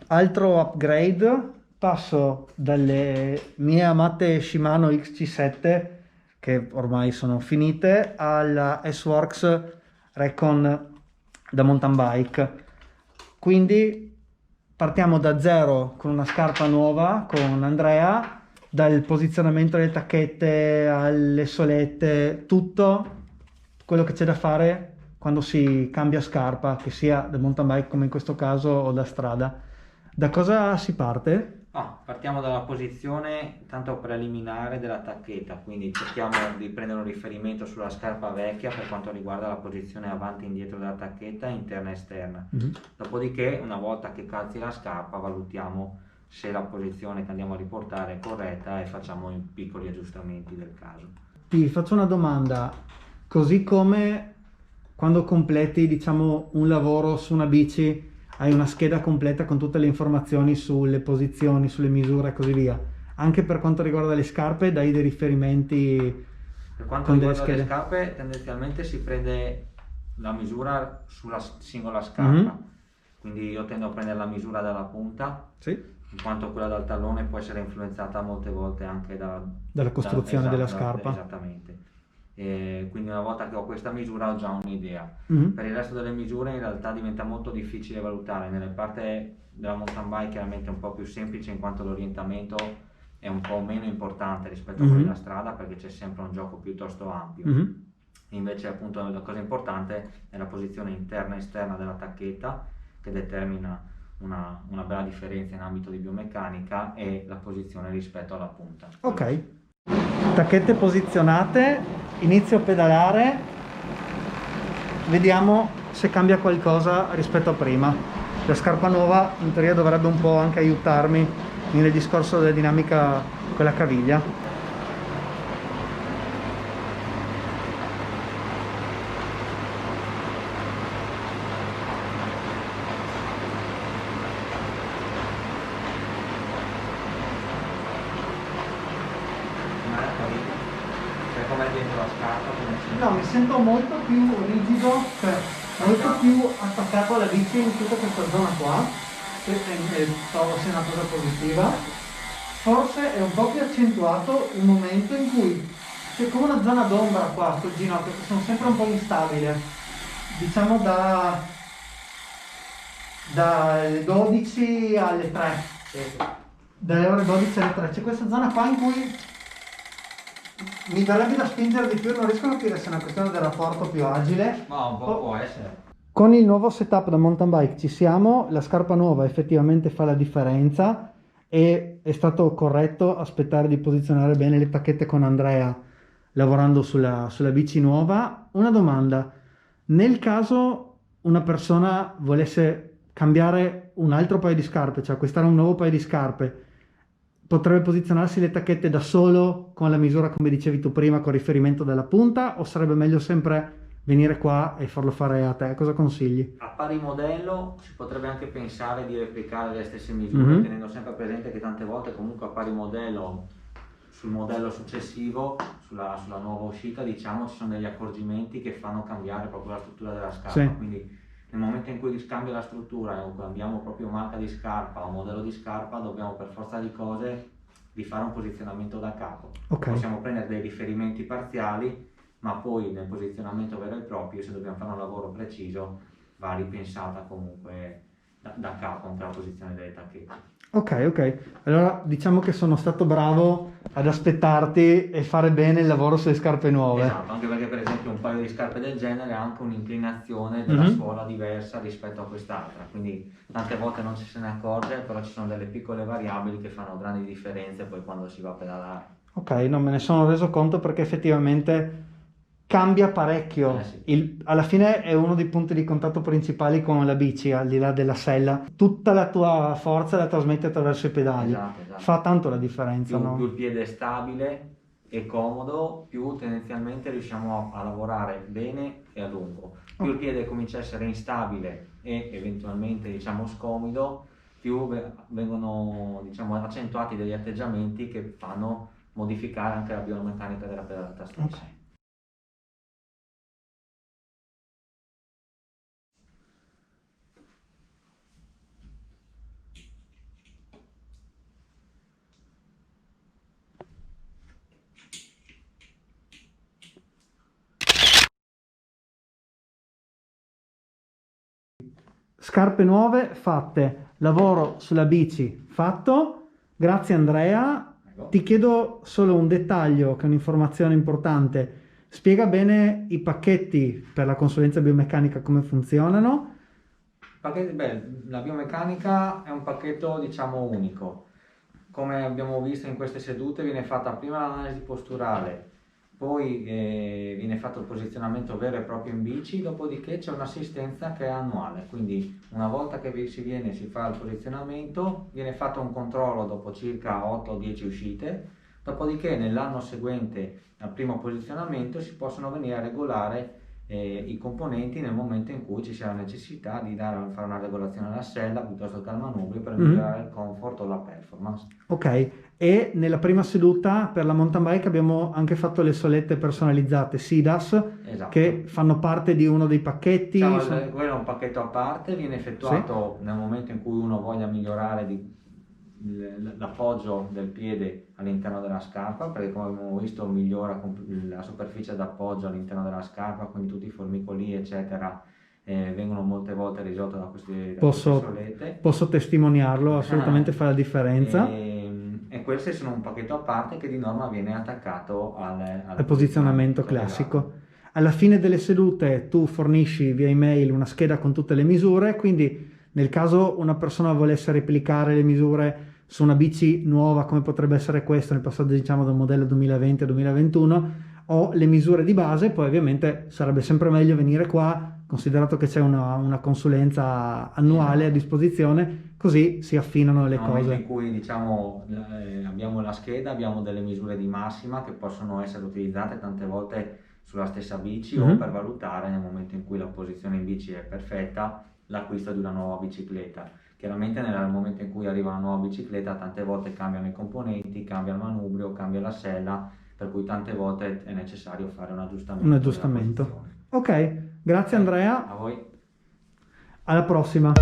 Altro upgrade, passo dalle mie amate Shimano XC7, che ormai sono finite, alla S-Works Recon da mountain bike. Quindi partiamo da zero con una scarpa nuova con Andrea, dal posizionamento delle tacchette alle solette, tutto quello che c'è da fare quando si cambia scarpa, che sia da mountain bike come in questo caso o da strada. Da cosa si parte? Partiamo dalla posizione tanto preliminare della tacchetta, quindi cerchiamo di prendere un riferimento sulla scarpa vecchia per quanto riguarda la posizione avanti e indietro della tacchetta interna e esterna. Dopodiché, una volta che calzi la scarpa, valutiamo se la posizione che andiamo a riportare è corretta e facciamo i piccoli aggiustamenti del caso. Ti faccio una domanda, così come quando completi, diciamo, un lavoro su una bici, hai una scheda completa con tutte le informazioni sulle posizioni, sulle misure e così via. Anche per quanto riguarda le scarpe, dai dei riferimenti Per quanto con delle riguarda le schede. scarpe, tendenzialmente si prende la misura sulla singola scarpa, quindi io tendo a prendere la misura dalla punta, Sì, in quanto quella dal tallone può essere influenzata molte volte anche dalla costruzione della scarpa. esattamente. E quindi una volta che ho questa misura ho già un'idea. Per il resto delle misure in realtà diventa molto difficile valutare. Nelle parti della mountain bike chiaramente è un po' più semplice in quanto l'orientamento è un po' meno importante rispetto a quelli da strada perché c'è sempre un gioco piuttosto ampio. Invece appunto la cosa importante è la posizione interna e esterna della tacchetta che determina una bella differenza in ambito di biomeccanica e la posizione rispetto alla punta. Ok, tacchette posizionate, inizio a pedalare, vediamo se cambia qualcosa rispetto a prima. La scarpa nuova in teoria dovrebbe un po' anche aiutarmi nel discorso della dinamica con la caviglia. Cioè com'è dentro la scarpa? No, mi sento molto più rigido, cioè molto più attaccato alla bici in tutta questa zona qua, che trovo sia una cosa positiva. Forse è un po' più accentuato il momento in cui c'è come una zona d'ombra qua sul ginocchio, che sono sempre un po' instabile, diciamo dalle 12 alle 3, dalle ore 12 alle 3, c'è questa zona qua in cui mi verrebbe da spingere di più, non riesco a capire se è una questione del rapporto più agile. Ma un po' può essere. Con il nuovo setup da mountain bike ci siamo, la scarpa nuova effettivamente fa la differenza e è stato corretto aspettare di posizionare bene le tacchette con Andrea lavorando sulla bici nuova. Una domanda, nel caso una persona volesse cambiare un altro paio di scarpe, cioè acquistare un nuovo paio di scarpe, potrebbe posizionarsi le tacchette da solo con la misura come dicevi tu prima con riferimento della punta o sarebbe meglio sempre venire qua e farlo fare a te? Cosa consigli? A pari modello si potrebbe anche pensare di replicare le stesse misure, tenendo sempre presente che tante volte comunque a pari modello sul modello successivo, sulla nuova uscita, diciamo, ci sono degli accorgimenti che fanno cambiare proprio la struttura della scarpa. Sì. Quindi nel momento in cui scambia la struttura o cambiamo proprio marca di scarpa o modello di scarpa, dobbiamo per forza di cose rifare un posizionamento da capo. Ok. Possiamo prendere dei riferimenti parziali, ma poi nel posizionamento vero e proprio, se dobbiamo fare un lavoro preciso, va ripensata comunque da capo anche la posizione delle tacchette. Ok, ok. Allora diciamo che sono stato bravo ad aspettarti e fare bene il lavoro sulle scarpe nuove. Esatto, anche perché per esempio un paio di scarpe del genere ha anche un'inclinazione della suola diversa rispetto a quest'altra, quindi tante volte non ci se ne accorge, però ci sono delle piccole variabili che fanno grandi differenze poi quando si va a pedalare. Ok, non me ne sono reso conto perché effettivamente cambia parecchio. Sì. Alla fine è uno dei punti di contatto principali con la bici, al di là della sella. Tutta la tua forza la trasmetti attraverso i pedali. Esatto. Fa tanto la differenza, no? Più il piede è stabile e comodo, più tendenzialmente riusciamo a lavorare bene e a lungo. Più il piede comincia a essere instabile e eventualmente diciamo scomodo, più vengono diciamo accentuati degli atteggiamenti che fanno modificare anche la biomeccanica della pedalata stessa. Ok. scarpe nuove fatte, lavoro sulla bici fatto. Grazie Andrea. Prego. Ti chiedo solo un dettaglio, che è un'informazione importante. Spiega bene i pacchetti per la consulenza biomeccanica, come funzionano. La biomeccanica è un pacchetto, diciamo, unico. Come abbiamo visto in queste sedute, viene fatta prima l'analisi posturale, poi viene fatto il posizionamento vero e proprio in bici, dopodiché c'è un'assistenza che è annuale, quindi una volta che si fa il posizionamento, viene fatto un controllo dopo circa 8-10 uscite, dopodiché nell'anno seguente al primo posizionamento si possono venire a regolare i componenti nel momento in cui ci sia la necessità di fare una regolazione alla sella piuttosto che al manubrio per migliorare il comfort o la performance. Ok, e nella prima seduta per la mountain bike abbiamo anche fatto le solette personalizzate SIDAS, Esatto. che fanno parte di uno dei pacchetti. Quello è un pacchetto a parte, viene effettuato nel momento in cui uno voglia migliorare l'appoggio del piede all'interno della scarpa, perché come abbiamo visto migliora la superficie d'appoggio all'interno della scarpa, quindi tutti i formicoli eccetera vengono molte volte risolti da queste solette. Posso testimoniarlo, assolutamente fa la differenza. E questi sono un pacchetto a parte che di norma viene attaccato al posizionamento classico. Alla fine delle sedute tu fornisci via email una scheda con tutte le misure, quindi nel caso una persona volesse replicare le misure su una bici nuova come potrebbe essere questa, nel passaggio diciamo dal modello 2020 al 2021, ho le misure di base, poi ovviamente sarebbe sempre meglio venire qua, considerato che c'è una consulenza annuale a disposizione, così si affinano le cose. Nel momento in cui diciamo abbiamo la scheda, abbiamo delle misure di massima che possono essere utilizzate tante volte sulla stessa bici o per valutare nel momento in cui la posizione in bici è perfetta l'acquisto di una nuova bicicletta. Chiaramente nel momento in cui arriva una nuova bicicletta tante volte cambiano i componenti, cambia il manubrio, cambia la sella, per cui tante volte è necessario fare un aggiustamento. Ok, grazie Andrea. A voi. Alla prossima.